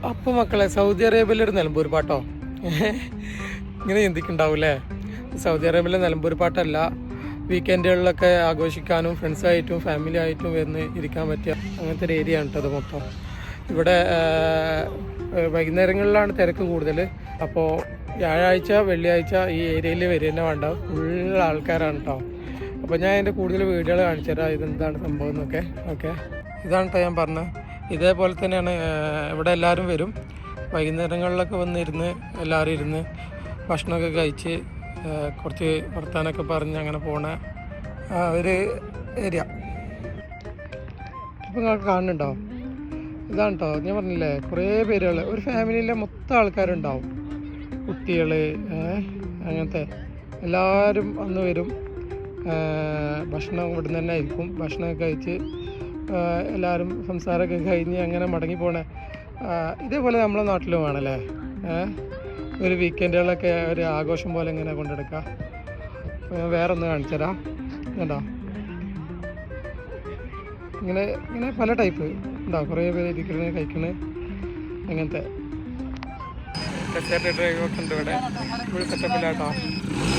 അപ്പോൾ മക്കളെ, സൗദി അറേബ്യയിലൊരു നിലമ്പൂർ പാട്ടോ ഇങ്ങനെ ചിന്തിക്കുന്നുണ്ടാവൂല്ലേ? സൗദി അറേബ്യയിലെ നിലമ്പൂർ പാട്ടല്ല, വീക്കെൻഡുകളിലൊക്കെ ആഘോഷിക്കാനും ഫ്രണ്ട്സായിട്ടും ഫാമിലി ആയിട്ടും വന്ന് ഇരിക്കാൻ പറ്റിയ അങ്ങനത്തെ ഒരു ഏരിയ ആണ് കേട്ടോ. മൊത്തം ഇവിടെ വൈകുന്നേരങ്ങളിലാണ് തിരക്ക് കൂടുതൽ. അപ്പോൾ വ്യാഴാഴ്ച വെള്ളിയാഴ്ച ഈ ഏരിയയിൽ വരിക തന്നെ വേണ്ട, ഫുൾ ആൾക്കാരാണ് കേട്ടോ. അപ്പോൾ ഞാൻ അതിൻ്റെ കൂടുതൽ വീഡിയോകൾ കാണിച്ചു തരാം, ഇതെന്താണ് സംഭവം എന്നൊക്കെ. ഓക്കെ, ഇതാണ് കേട്ടോ ഞാൻ പറഞ്ഞത്. ഇതേപോലെ തന്നെയാണ് ഇവിടെ എല്ലാവരും വരും. വൈകുന്നേരങ്ങളിലൊക്കെ വന്നിരുന്ന് എല്ലാവരും ഇരുന്ന് ഭക്ഷണമൊക്കെ കഴിച്ച് കുറച്ച് വർത്താനൊക്കെ പറഞ്ഞ് അങ്ങനെ പോണ ഒരു ഏരിയ. ഇപ്പം നിങ്ങൾ കാണുന്നുണ്ടോ? ഇതാണ് കേട്ടോ ഞാൻ പറഞ്ഞില്ലേ, കുറേ പേരുകൾ, ഒരു ഫാമിലിയിലെ മൊത്തം ആൾക്കാരുണ്ടാവും. കുട്ടികൾ അങ്ങനത്തെ എല്ലാവരും അന്ന് വരും. ഭക്ഷണം ഇവിടെ നിന്ന് തന്നെ ആയിരിക്കും. ഭക്ഷണമൊക്കെ കഴിച്ച് എല്ലാവരും സംസാരമൊക്കെ കഴിഞ്ഞ് അങ്ങനെ മടങ്ങി പോണേ. ഇതേപോലെ നമ്മളെ നാട്ടിലും വേണമല്ലേ, ഒരു വീക്കെൻഡുകളൊക്കെ ഒരു ആഘോഷം പോലെ ഇങ്ങനെ കൊണ്ടെടുക്കുക. ഞാൻ വേറെ ഒന്ന് കാണിച്ചു തരാം. കേട്ടോ, ഇങ്ങനെ ഇങ്ങനെ പല ടൈപ്പ് ഉണ്ടാവും. കുറേ പേര് ഇരിക്കുന്നത് കഴിക്കുന്നത് അങ്ങനത്തെ ഡ്രൈവൊക്കെ ഉണ്ട് ഇവിടെ. ഫുൾ സെറ്റപ്പിലാട്ടോ.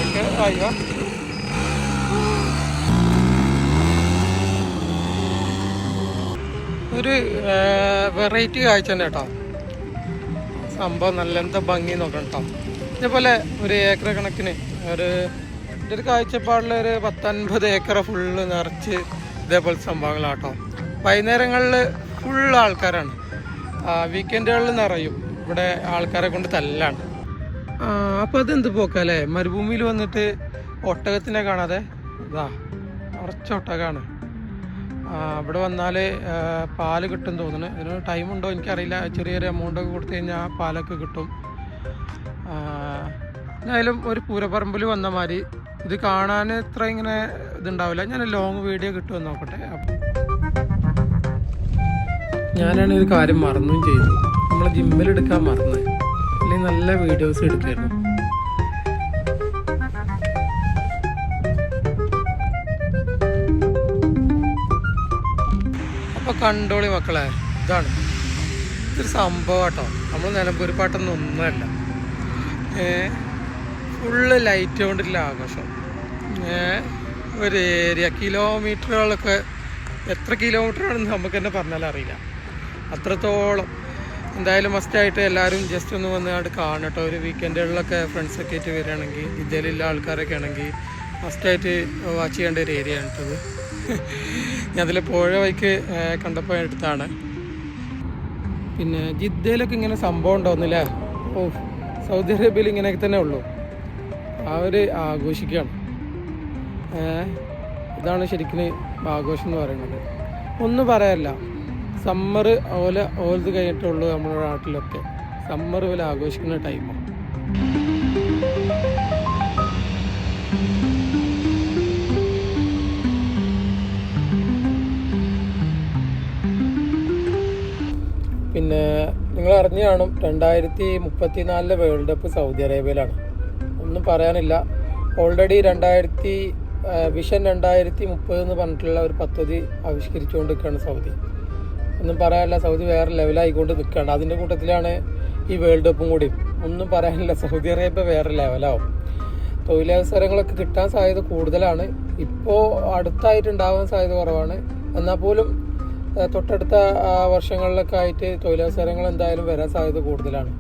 ഓക്കെ, ആയിവാ. ഒരു വെറൈറ്റി കാഴ്ച തന്നെ കേട്ടോ. സംഭവം നല്ല എന്താ ഭംഗി നോക്കണം കേട്ടോ. ഇതേപോലെ ഒരു ഏക്കർ കണക്കിന് ഒരു കാഴ്ചപ്പാടിൽ ഒരു 10-50 ഏക്കർ ഫുള്ള് നിറച്ച് ഇതേപോലത്തെ സംഭവങ്ങളാട്ടോ. വൈകുന്നേരങ്ങളിൽ ഫുൾ ആൾക്കാരാണ്. വീക്കെൻഡുകളിൽ നിറയും. ഇവിടെ ആൾക്കാരെ കൊണ്ട് തല്ലാണ്. അപ്പോൾ അതെന്ത് പോക്കല്ലേ, മരുഭൂമിയിൽ വന്നിട്ട് ഒട്ടകത്തിനെ കാണാതെ ഇതാ കുറച്ച് ഒട്ടകമാണ്. ഇവിടെ വന്നാൽ പാല് കിട്ടും തോന്നുന്നു. ഇതിന് ടൈമുണ്ടോ എനിക്കറിയില്ല. ചെറിയൊരു എമൗണ്ടൊക്കെ കൊടുത്തു കഴിഞ്ഞാൽ ആ പാലൊക്കെ കിട്ടും. എന്തായാലും ഒരു പൂരപ്പറമ്പിൽ വന്ന മാതിരി ഇത് കാണാൻ ഇത്ര ഇങ്ങനെ ഇതുണ്ടാവില്ല. ഞാൻ ലോങ് വീഡിയോ കിട്ടുമെന്ന് നോക്കട്ടെ. ഞാനാണ് ഒരു കാര്യം മറന്നും ചെയ്തു. നമ്മളെ ജിമ്മിലെടുക്കാൻ മറന്ന്, അല്ലെങ്കിൽ നല്ല വീഡിയോസ് എടുക്കായിരുന്നു. അപ്പോൾ കണ്ടോളി മക്കളെ, ഇതാണ് ഇതൊരു സംഭവം കേട്ടോ. നമ്മൾ നിലമ്പൂർ പാട്ടൊന്നും ഒന്നുമല്ല, ഫുള്ള് ലൈറ്റ് കൊണ്ടുള്ള ആഘോഷം. ഒരു ഏരിയ കിലോമീറ്ററുകളൊക്കെ, എത്ര കിലോമീറ്ററാണെന്ന് നമുക്ക് തന്നെ പറഞ്ഞാൽ അറിയില്ല, അത്രത്തോളം. എന്തായാലും മസ്റ്റായിട്ട് എല്ലാവരും ജസ്റ്റ് ഒന്ന് വന്ന് കാണട്ടോ. ഒരു വീക്കെൻഡുകളിലൊക്കെ ഫ്രണ്ട്സൊക്കെ ആയിട്ട് വരികയാണെങ്കിൽ, ജിദ്ദയിലുള്ള ആൾക്കാരൊക്കെ ആണെങ്കിൽ മസ്റ്റായിട്ട് വാച്ച് ചെയ്യേണ്ട ഒരു ഏരിയ ആണ് കേട്ടത്. ഞാൻ അതിൽ പുഴ വഴിക്ക് കണ്ടപ്പോൾ എടുത്താണ്. പിന്നെ ജിദ്ദയിലൊക്കെ ഇങ്ങനെ സംഭവം ഉണ്ടാവുന്നില്ലേ? ഓ, സൗദി അറേബ്യയിൽ ഇങ്ങനെയൊക്കെ തന്നെ ഉള്ളൂ. അവർ ആഘോഷിക്കുകയാണ്. ഇതാണ് ശരിക്കും ആഘോഷം എന്ന് പറയുന്നത്. ഒന്നും പറയാനില്ല. സമ്മർ ഓലത് കഴിഞ്ഞിട്ടുള്ളൂ നമ്മുടെ നാട്ടിലൊക്കെ. സമ്മർ പോലെ ആഘോഷിക്കുന്ന ടൈമാണ്. പിന്നെ നിങ്ങൾ അറിഞ്ഞു കാണും, 2034 വേൾഡ് കപ്പ് സൗദി അറേബ്യയിലാണ്. ഒന്നും പറയാനില്ല. ഓൾറെഡി വിഷൻ 2030 എന്ന് പറഞ്ഞിട്ടുള്ള ഒരു പദ്ധതി ആവിഷ്കരിച്ചുകൊണ്ടിരിക്കുകയാണ് സൗദി. ഒന്നും പറയാനില്ല. സൗദി വേറെ ലെവലായിക്കൊണ്ട് നിൽക്കുകയാണ്. അതിൻ്റെ കൂട്ടത്തിലാണ് ഈ വേൾഡ് കപ്പും കൂടി. ഒന്നും പറയാനില്ല. സൗദി അറേബ്യ വേറെ ലെവലാവും. തൊഴിലവസരങ്ങളൊക്കെ കിട്ടാൻ സാധ്യത കൂടുതലാണ്. ഇപ്പോൾ അടുത്തായിട്ടുണ്ടാവാൻ സാധ്യത കുറവാണ്. എന്നാൽ പോലും തൊട്ടടുത്ത വർഷങ്ങളിലൊക്കെ ആയിട്ട് തൊഴിലവസരങ്ങൾ എന്തായാലും വരാൻ സാധ്യത കൂടുതലാണ്.